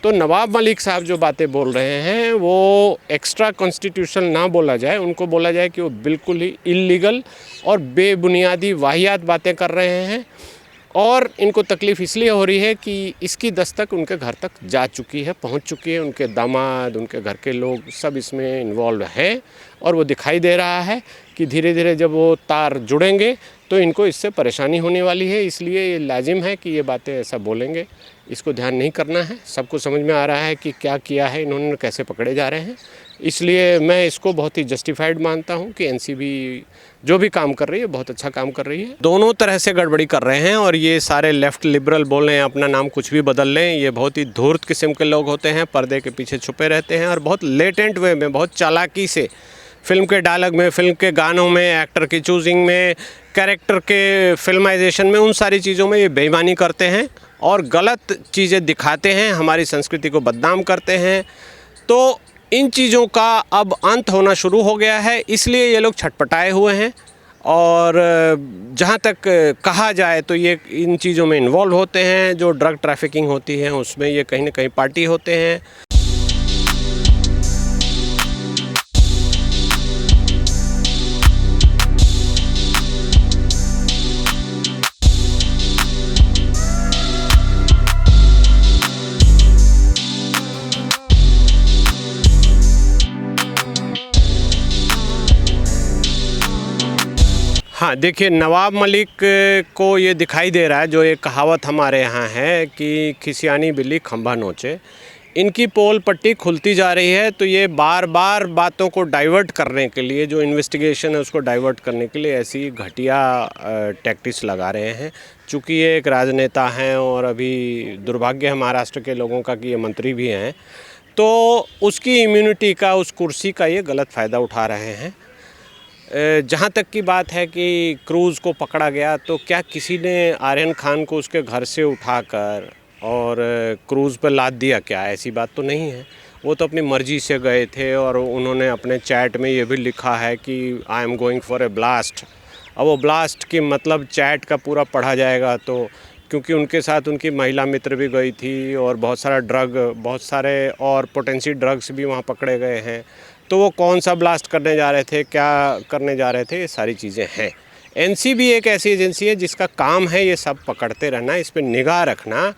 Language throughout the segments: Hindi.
तो नवाब मलिक साहब जो बातें बोल रहे हैं वो एक्स्ट्रा कॉन्स्टिट्यूशनल ना बोला जाए, उनको बोला जाए कि वो बिल्कुल ही इल्लीगल और बेबुनियादी वाहियात बातें कर रहे हैं। और इनको तकलीफ़ इसलिए हो रही है कि इसकी दस्तक उनके घर तक जा चुकी है, पहुंच चुकी है। उनके दामाद, उनके घर के लोग सब इसमें इन्वॉल्व हैं और वो दिखाई दे रहा है कि धीरे धीरे जब वो तार जुड़ेंगे तो इनको इससे परेशानी होने वाली है। इसलिए ये लाजिम है कि ये बातें ऐसा बोलेंगे। इसको ध्यान नहीं करना है। सबको समझ में आ रहा है कि क्या किया है इन्होंने, कैसे पकड़े जा रहे हैं। इसलिए मैं इसको बहुत ही जस्टिफाइड मानता हूँ कि एनसीबी जो भी काम कर रही है बहुत अच्छा काम कर रही है। दोनों तरह से गड़बड़ी कर रहे हैं और ये सारे लेफ़्ट लिबरल बोल रहे हैं अपना नाम कुछ भी बदल लें। ये बहुत ही धूर्त किस्म के लोग होते हैं, पर्दे के पीछे छुपे रहते हैं और बहुत लेटेंट वे में, बहुत चालाकी से फिल्म के डायलॉग में, फिल्म के गानों में, एक्टर की चूजिंग में, कैरेक्टर के फिल्माइजेशन में, उन सारी चीज़ों में ये बेईमानी करते हैं और गलत चीज़ें दिखाते हैं, हमारी संस्कृति को बदनाम करते हैं। तो इन चीज़ों का अब अंत होना शुरू हो गया है, इसलिए ये लोग छटपटाए हुए हैं। और जहाँ तक कहा जाए तो ये इन चीज़ों में इन्वॉल्व होते हैं। जो ड्रग ट्रैफिकिंग होती है उसमें ये कहीं ना कहीं पार्टी होते हैं। हाँ, देखिए, नवाब मलिक को ये दिखाई दे रहा है, जो एक कहावत हमारे यहाँ है कि खिसियानी बिल्ली खंभा नोचे। इनकी पोल पट्टी खुलती जा रही है, तो ये बार बार बातों को डाइवर्ट करने के लिए, जो इन्वेस्टिगेशन है उसको डाइवर्ट करने के लिए ऐसी घटिया टैक्टिक्स लगा रहे हैं। चूँकि ये एक राजनेता हैं और अभी दुर्भाग्य है महाराष्ट्र के लोगों का कि ये मंत्री भी हैं, तो उसकी इम्यूनिटी का, उस कुर्सी का ये गलत फ़ायदा उठा रहे हैं। जहाँ तक की बात है कि क्रूज़ को पकड़ा गया, तो क्या किसी ने आर्यन खान को उसके घर से उठाकर और क्रूज़ पर लाद दिया क्या? ऐसी बात तो नहीं है। वो तो अपनी मर्ज़ी से गए थे और उन्होंने अपने चैट में ये भी लिखा है कि I am going for a blast. अब वो ब्लास्ट की मतलब चैट का पूरा पढ़ा जाएगा तो, क्योंकि उनके साथ उनकी महिला मित्र भी गई थी और बहुत सारे और पोटेंशियल ड्रग्स भी वहाँ पकड़े गए हैं। तो वो कौन सा ब्लास्ट करने जा रहे थे, क्या करने जा रहे थे, ये सारी चीज़ें हैं। एनसीबी एक ऐसी एजेंसी है जिसका काम है ये सब पकड़ते रहना, इस पर निगाह रखना।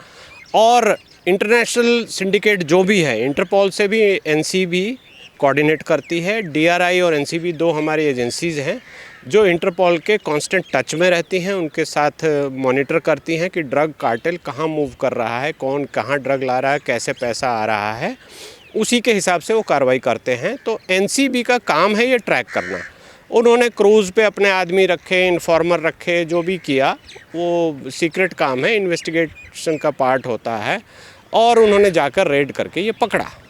और इंटरनेशनल सिंडिकेट जो भी है, इंटरपोल से भी एनसीबी कोऑर्डिनेट करती है। डीआरआई और एनसीबी दो हमारी एजेंसीज़ हैं जो इंटरपोल के कांस्टेंट टच में रहती हैं, उनके साथ मॉनिटर करती हैं कि ड्रग कार्टेल कहाँ मूव कर रहा है, कौन कहाँ ड्रग ला रहा है, कैसे पैसा आ रहा है, उसी के हिसाब से वो कार्रवाई करते हैं। तो एनसीबी का काम है ये ट्रैक करना। उन्होंने क्रूज़ पे अपने आदमी रखे, इन्फॉर्मर रखे, जो भी किया वो सीक्रेट काम है, इन्वेस्टिगेशन का पार्ट होता है। और उन्होंने जाकर रेड करके ये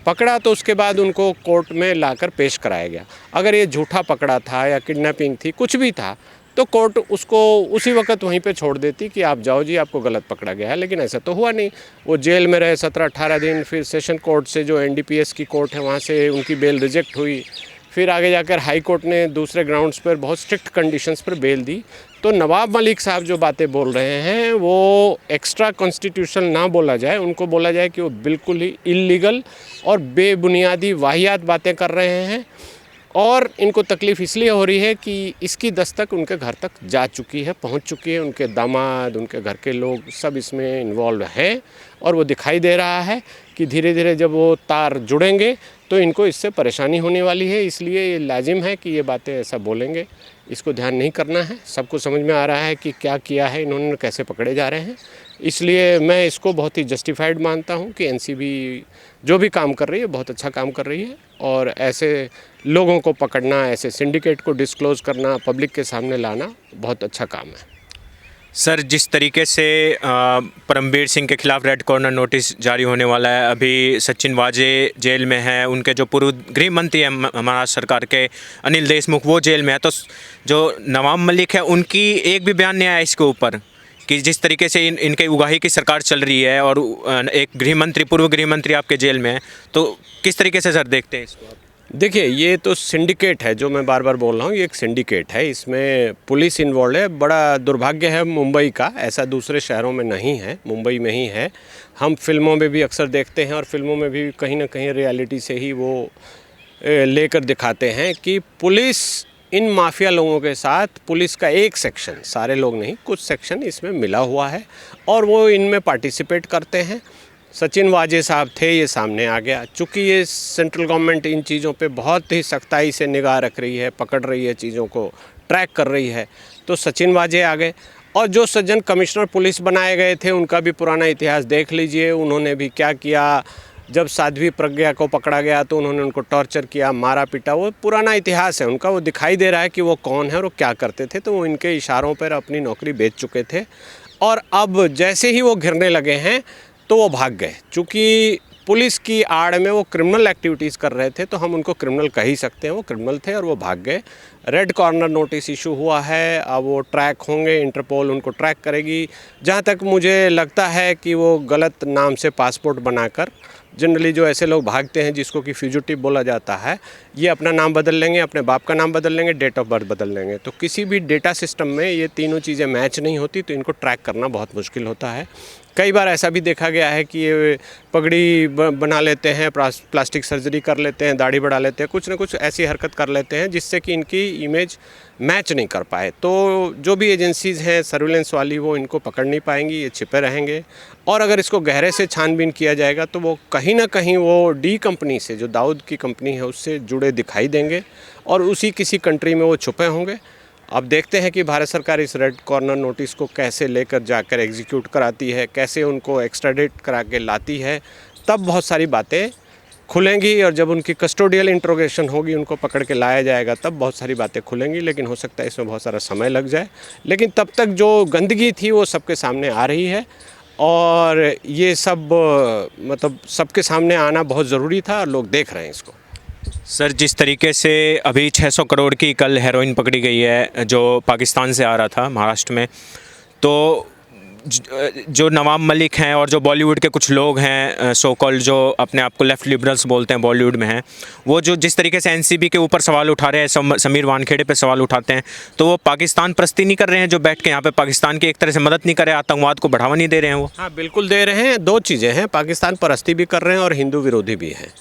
पकड़ा तो उसके बाद उनको कोर्ट में लाकर पेश कराया गया। अगर ये झूठा पकड़ा था या किडनैपिंग थी, कुछ भी था, तो कोर्ट उसको उसी वक्त वहीं पे छोड़ देती कि आप जाओ जी, आपको गलत पकड़ा गया है। लेकिन ऐसा तो हुआ नहीं। वो जेल में रहे 17-18 दिन, फिर सेशन कोर्ट से, जो एनडीपीएस की कोर्ट है, वहाँ से उनकी बेल रिजेक्ट हुई। फिर आगे जाकर हाई कोर्ट ने दूसरे ग्राउंड्स पर बहुत स्ट्रिक्ट कंडीशंस पर बेल दी। तो नवाब मलिक साहब जो बातें बोल रहे हैं वो एक्स्ट्रा कॉन्स्टिट्यूशनल ना बोला जाए, उनको बोला जाए कि वो बिल्कुल ही इल्लीगल और बेबुनियादी वाहियात बातें कर रहे हैं। और इनको तकलीफ़ इसलिए हो रही है कि इसकी दस्तक उनके घर तक जा चुकी है, पहुंच चुकी है। उनके दामाद, उनके घर के लोग सब इसमें इन्वॉल्व हैं और वो दिखाई दे रहा है कि धीरे धीरे जब वो तार जुड़ेंगे तो इनको इससे परेशानी होने वाली है। इसलिए ये लाजिम है कि ये बातें ऐसा बोलेंगे। इसको ध्यान नहीं करना है। सबको समझ में आ रहा है कि क्या किया है इन्होंने, कैसे पकड़े जा रहे हैं। इसलिए मैं इसको बहुत ही जस्टिफाइड मानता हूँ कि एनसीबी जो भी काम कर रही है बहुत अच्छा काम कर रही है। और ऐसे लोगों को पकड़ना, ऐसे सिंडिकेट को डिस्क्लोज़ करना, पब्लिक के सामने लाना बहुत अच्छा काम है। सर, जिस तरीके से परमबीर सिंह के खिलाफ रेड कॉर्नर नोटिस जारी होने वाला है, अभी सचिन वाजे जेल में है, उनके जो पूर्व गृह मंत्री हैं महाराष्ट्र सरकार के अनिल देशमुख, वो जेल में है, तो जो नवाब मलिक है उनकी एक भी बयान नहीं आया इसके ऊपर कि जिस तरीके से इनके उगाही की सरकार चल रही है और एक पूर्व गृह मंत्री आपके जेल में है, तो किस तरीके से सर देखते हैं इसको आप? देखिए, ये तो सिंडिकेट है, जो मैं बार बार बोल रहा हूँ, ये एक सिंडिकेट है। इसमें पुलिस इन्वॉल्व है। बड़ा दुर्भाग्य है मुंबई का, ऐसा दूसरे शहरों में नहीं है, मुंबई में ही है। हम फिल्मों में भी अक्सर देखते हैं और फिल्मों में भी कहीं ना कहीं रियलिटी से ही वो लेकर दिखाते हैं कि पुलिस इन माफिया लोगों के साथ, पुलिस का एक सेक्शन, सारे लोग नहीं, कुछ सेक्शन इसमें मिला हुआ है और वो इनमें पार्टिसिपेट करते हैं। सचिन वाजे साहब थे, ये सामने आ गया। चूँकि ये सेंट्रल गवर्नमेंट इन चीज़ों पे बहुत ही सख्ताई से निगाह रख रही है, पकड़ रही है, चीज़ों को ट्रैक कर रही है, तो सचिन वाजे आ गए। और जो सज्जन कमिश्नर पुलिस बनाए गए थे, उनका भी पुराना इतिहास देख लीजिए। उन्होंने भी क्या किया, जब साध्वी प्रज्ञा को पकड़ा गया तो उन्होंने उनको टॉर्चर किया, मारा पीटा। वो पुराना इतिहास है उनका, वो दिखाई दे रहा है कि वो कौन है और वो क्या करते थे। तो वो इनके इशारों पर अपनी नौकरी बेच चुके थे और अब जैसे ही वो घिरने लगे हैं तो वो भाग गए। चूँकि पुलिस की आड़ में वो क्रिमिनल एक्टिविटीज़ कर रहे थे, तो हम उनको क्रिमिनल कह ही सकते हैं। वो क्रिमिनल थे और वो भाग गए। रेड कॉर्नर नोटिस इशू हुआ है, अब वो ट्रैक होंगे, इंटरपोल उनको ट्रैक करेगी। जहाँ तक मुझे लगता है कि वो गलत नाम से पासपोर्ट बनाकर, जनरली जो ऐसे लोग भागते हैं जिसको कि फ्यूजिटिव बोला जाता है, ये अपना नाम बदल लेंगे, अपने बाप का नाम बदल लेंगे, डेट ऑफ बर्थ बदल लेंगे। तो किसी भी डेटा सिस्टम में ये तीनों चीज़ें मैच नहीं होती, तो इनको ट्रैक करना बहुत मुश्किल होता है। कई बार ऐसा भी देखा गया है कि ये पगड़ी बना लेते हैं, प्लास्टिक सर्जरी कर लेते हैं, दाढ़ी बढ़ा लेते हैं, कुछ ना कुछ ऐसी हरकत कर लेते हैं जिससे कि इनकी इमेज मैच नहीं कर पाए। तो जो भी एजेंसीज़ हैं सर्विलेंस वाली, वो इनको पकड़ नहीं पाएंगी, ये छिपे रहेंगे। और अगर इसको गहरे से छानबीन किया जाएगा तो वो कहीं ना कहीं वो डी कंपनी से, जो दाऊद की कंपनी है, उससे जुड़े दिखाई देंगे और उसी किसी कंट्री में वो छुपे होंगे। अब देखते हैं कि भारत सरकार इस रेड कॉर्नर नोटिस को कैसे लेकर जाकर एग्जीक्यूट कराती है, कैसे उनको एक्स्ट्राडिट करा के लाती है। तब बहुत सारी बातें खुलेंगी और जब उनकी कस्टोडियल इंट्रोगेशन होगी, उनको पकड़ के लाया जाएगा, तब बहुत सारी बातें खुलेंगी। लेकिन हो सकता है इसमें बहुत सारा समय लग जाए। लेकिन तब तक जो गंदगी थी वो सबके सामने आ रही है और ये सब मतलब सबके सामने आना बहुत ज़रूरी था और लोग देख रहे हैं इसको। सर, जिस तरीके से अभी 600 करोड़ की कल हेरोइन पकड़ी गई है जो पाकिस्तान से आ रहा था महाराष्ट्र में, तो जो नवाब मलिक हैं और जो बॉलीवुड के कुछ लोग हैं, सो कॉल्ड, जो अपने आप को लेफ़्ट लिबरल्स बोलते हैं बॉलीवुड में हैं, वो जो जिस तरीके से एनसीबी के ऊपर सवाल उठा रहे हैं, समीर वानखेड़े पे सवाल उठाते हैं, तो वो पाकिस्तान परस्ती नहीं कर रहे हैं, जो बैठ के यहाँ पे पाकिस्तान की एक तरह से मदद नहीं कर रहे, आतंकवाद को बढ़ावा नहीं दे रहे हैं वो? हाँ, बिल्कुल दे रहे हैं। दो चीज़ें हैं, पाकिस्तान परस्ती भी कर रहे हैं और हिंदू विरोधी भी हैं।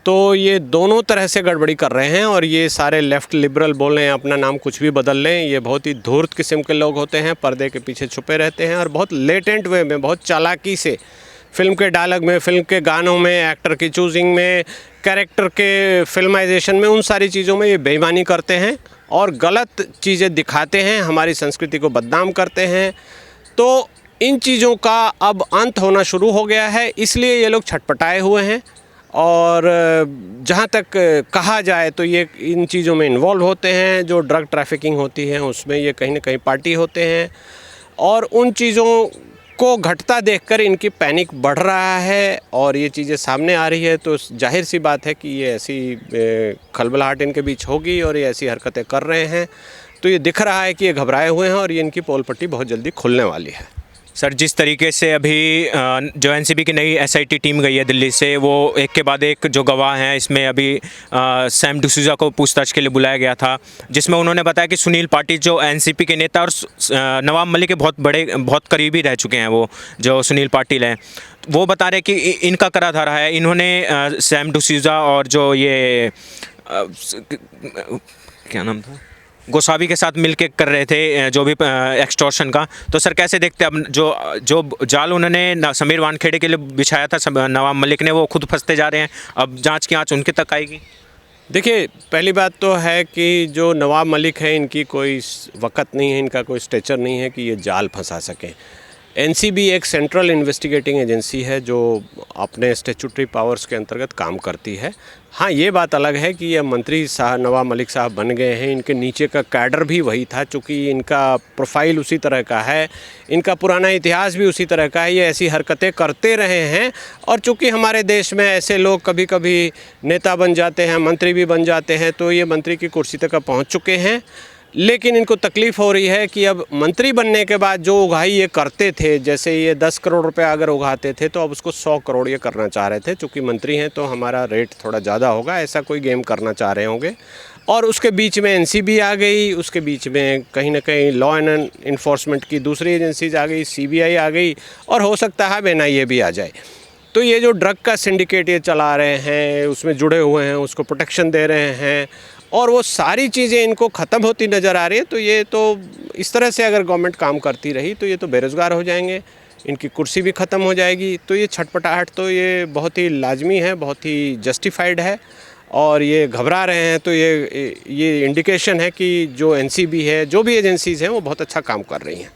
तो ये दोनों तरह से गड़बड़ी कर रहे हैं और ये सारे लेफ़्ट लिबरल बोल रहे हैं, अपना नाम कुछ भी बदल लें। ये बहुत ही धूर्त किस्म के लोग होते हैं, पर्दे के पीछे छुपे रहते हैं और बहुत लेटेंट वे में, बहुत चालाकी से फिल्म के डायलॉग में, फिल्म के गानों में, एक्टर की चूजिंग में, कैरेक्टर के फिल्माइजेशन में, उन सारी चीज़ों में ये बेईमानी करते हैं और गलत चीज़ें दिखाते हैं, हमारी संस्कृति को बदनाम करते हैं। तो इन चीज़ों का अब अंत होना शुरू हो गया है, इसलिए ये लोग छटपटाए हुए हैं। और जहाँ तक कहा जाए तो ये इन चीज़ों में इन्वॉल्व होते हैं, जो ड्रग ट्रैफिकिंग होती है उसमें ये कहीं ना कहीं पार्टी होते हैं और उन चीज़ों को घटता देखकर इनकी पैनिक बढ़ रहा है और ये चीज़ें सामने आ रही है। तो जाहिर सी बात है कि ये ऐसी खलबलाहट इनके बीच होगी और ये ऐसी हरकतें कर रहे हैं। तो ये दिख रहा है कि ये घबराए हुए हैं और ये इनकी पोल पट्टी बहुत जल्दी खुलने वाली है। सर, जिस तरीके से अभी जो एनसीबी की नई एसआईटी टीम गई है दिल्ली से, वो एक के बाद एक जो गवाह हैं, इसमें अभी सैम डिसूजा को पूछताछ के लिए बुलाया गया था, जिसमें उन्होंने बताया कि सुनील पाटिल जो एनसीपी के नेता और नवाब मलिक के बहुत करीबी रह चुके हैं, वो जो सुनील पाटिल हैं, वो बता रहे कि इनका करा धारा है। इन्होंने सैम डिसूजा और जो ये क्या नाम था, गोसावी के साथ मिलके कर रहे थे जो भी एक्सटॉर्शन का। तो सर, कैसे देखते हैं अब जो जाल उन्होंने समीर वानखेड़े के लिए बिछाया था नवाब मलिक ने, वो खुद फंसते जा रहे हैं, अब जांच की आंच उनके तक आएगी? देखिए, पहली बात तो है कि जो नवाब मलिक है, इनकी कोई वक़्त नहीं है, इनका कोई स्टेचर नहीं है कि ये जाल फंसा सकें। एनसीबी एक सेंट्रल इन्वेस्टिगेटिंग एजेंसी है जो अपने स्टैट्यूटरी पावर्स के अंतर्गत काम करती है। हाँ, ये बात अलग है कि ये मंत्री साहब नवाब मलिक साहब बन गए हैं, इनके नीचे का कैडर भी वही था, चूँकि इनका प्रोफाइल उसी तरह का है, इनका पुराना इतिहास भी उसी तरह का है, ये ऐसी हरकतें करते रहे हैं। और चूँकि हमारे देश में ऐसे लोग कभी कभी नेता बन जाते हैं, मंत्री भी बन जाते हैं, तो ये मंत्री की कुर्सी तक पहुँच चुके हैं। लेकिन इनको तकलीफ़ हो रही है कि अब मंत्री बनने के बाद जो उगाही ये करते थे, जैसे ये 10 करोड़ रुपए अगर उगाते थे तो अब उसको 100 करोड़ ये करना चाह रहे थे। चूँकि मंत्री हैं तो हमारा रेट थोड़ा ज़्यादा होगा, ऐसा कोई गेम करना चाह रहे होंगे। और उसके बीच में एनसीबी आ गई, उसके बीच में कहीं ना कहीं लॉ एंड इन्फोर्समेंट की दूसरी एजेंसीज आ गई, सीबीआई आ गई, और हो सकता है एनआईए भी आ जाए। तो ये जो ड्रग का सिंडिकेट ये चला रहे हैं, उसमें जुड़े हुए हैं, उसको प्रोटेक्शन दे रहे हैं, और वो सारी चीज़ें इनको ख़त्म होती नज़र आ रही है। तो ये तो इस तरह से अगर गवर्नमेंट काम करती रही तो ये तो बेरोज़गार हो जाएंगे, इनकी कुर्सी भी ख़त्म हो जाएगी। तो ये छटपटाहट तो ये बहुत ही लाजमी है, बहुत ही जस्टिफाइड है, और ये घबरा रहे हैं। तो ये इंडिकेशन है कि जो एनसीबी है, जो भी एजेंसीज़ हैं, वो बहुत अच्छा काम कर रही हैं।